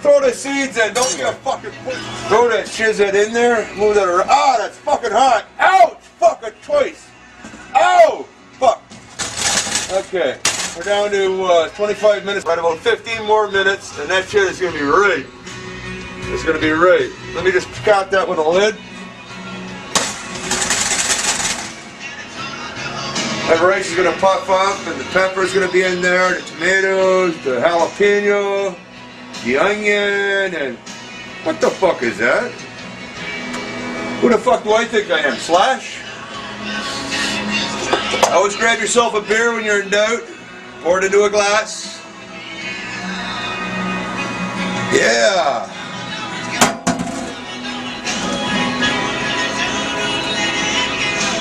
Throw the seeds in. Don't be a fucking pussy. Throw that shizit in there. Move that around. Ah, that's fucking hot. Ouch! Fucking twice. Ow! Fuck. Okay. We're down to 25 minutes. Right about 15 more minutes, and that shit is gonna be right. It's gonna be right. Let me just count that with a lid. That rice is gonna puff up, and the pepper is gonna be in there, the tomatoes, the jalapeno, the onion, and what the fuck is that? Who the fuck do I think I am? Slash? Always grab yourself a beer when you're in doubt. Pour it into a glass. Yeah.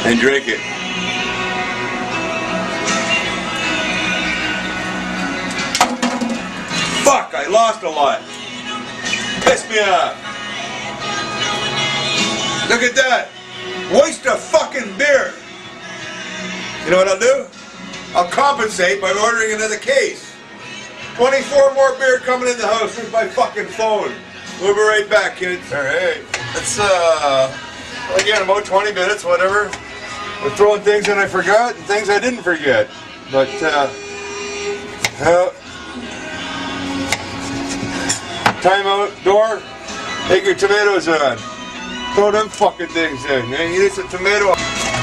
And drink it. Fuck, I lost a lot. Pissed me off. Look at that. Waste of fucking beer. You know what I'll do? I'll compensate by ordering another case. 24 more beer coming in the house with my fucking phone. We'll be right back, kids. Alright. It's, again, about 20 minutes, whatever. We're throwing things in I forgot and things I didn't forget. But, time out, door. Take your tomatoes on. Throw them fucking things in. Man, you need some tomato.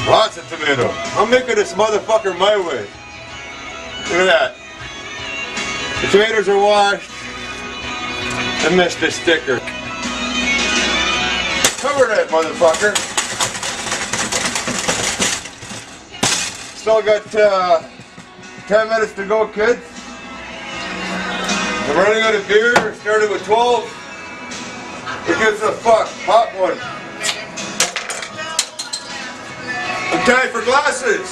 Lots of tomato. I'm making this motherfucker my way. Look at that. The tomatoes are washed. I missed the sticker. Cover that motherfucker. Still got 10 minutes to go, kids. I'm running out of beer. Started with 12. Who gives a fuck? Hot one. Time for glasses.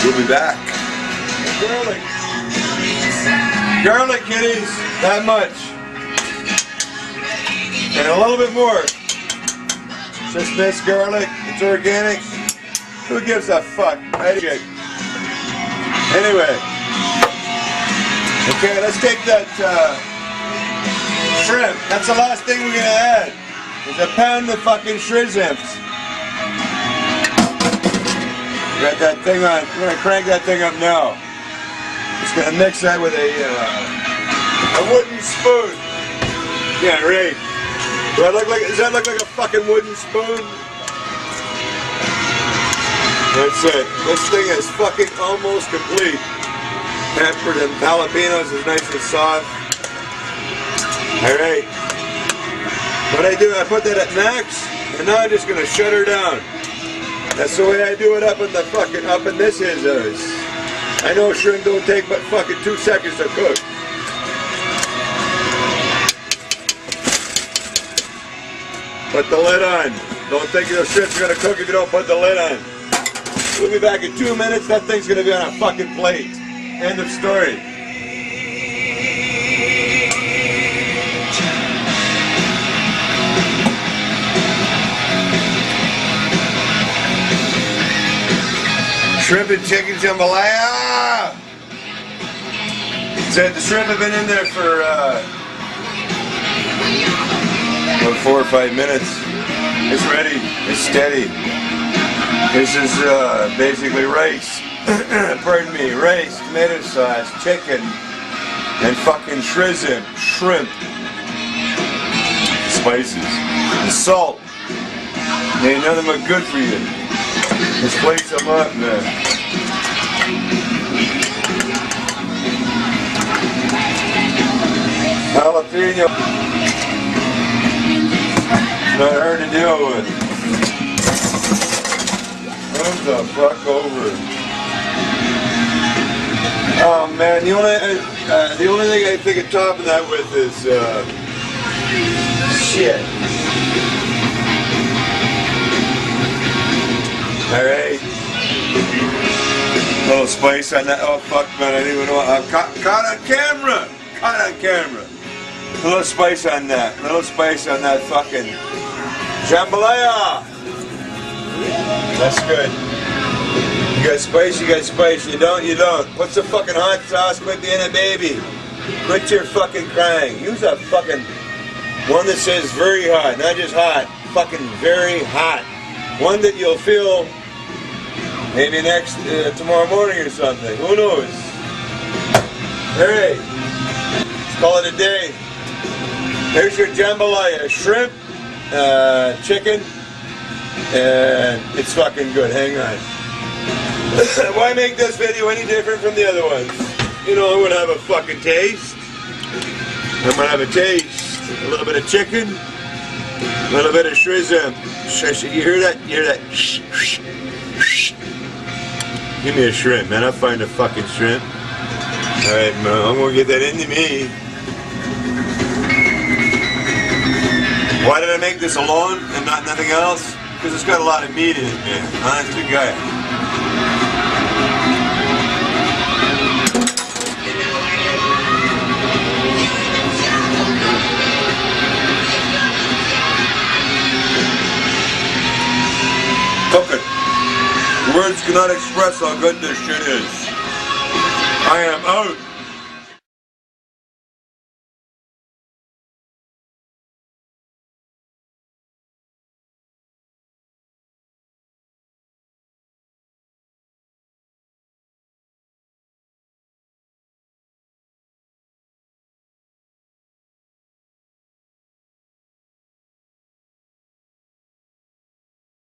We'll be back. Garlic. Garlic, kiddies. That much. And a little bit more. Just this garlic. It's organic. Who gives a fuck? Anyway. Okay, let's take that shrimp. That's the last thing we're gonna add. Is a pound of fucking shrimps. Got that thing on. We're gonna crank that thing up now. Just gonna mix that with a wooden spoon. Yeah, right. Does that look like a fucking wooden spoon? That's it. This thing is fucking almost complete. Pepper and jalapenos is nice and soft. Alright. What I do, I put that at max, and now I'm just gonna shut her down. That's the way I do it up in the fucking, up in this is ours. I know shrimp don't take but fucking 2 seconds to cook. Put the lid on. Don't think your shrimp's gonna cook if you don't put the lid on. We'll be back in 2 minutes. That thing's gonna be on a fucking plate. End of story. Shrimp and chicken jambalaya. Said the shrimp have been in there for about 4 or 5 minutes. It's ready. It's steady. This is basically rice, pardon me, rice, tomato sauce, chicken, and fucking shrimp, spices, and salt. They ain't nothing but good for you. Let's place them up, man. Jalapeno. Not hard to deal with. Move the fuck over. Oh man, the only thing I think of topping that with is shit. All right, a little spice on that. Oh fuck, man, I didn't even know. I'm caught on camera. Caught on camera. A little spice on that. A little spice on that fucking jambalaya. That's good. You got spice, you got spice. You don't, you don't. Put some fucking hot sauce, quit being a baby. Quit your fucking crying. Use a fucking one that says very hot, not just hot. Fucking very hot. One that you'll feel maybe next tomorrow morning or something. Who knows? Alright, let's call it a day. Here's your jambalaya. Shrimp, chicken, and it's fucking good. Hang on. Why make this video any different from the other ones? You know, I'm gonna have a fucking taste. I'm gonna have a taste. A little bit of chicken, a little bit of shrimp. You hear that? You hear that? Give me a shrimp, man. I'll find a fucking shrimp. Alright, man. I'm gonna get that into me. Why did I make this alone and not nothing else? Because it's got a lot of meat in it, man. Honest to God. Cook it. Words cannot express how good this shit is. I am out.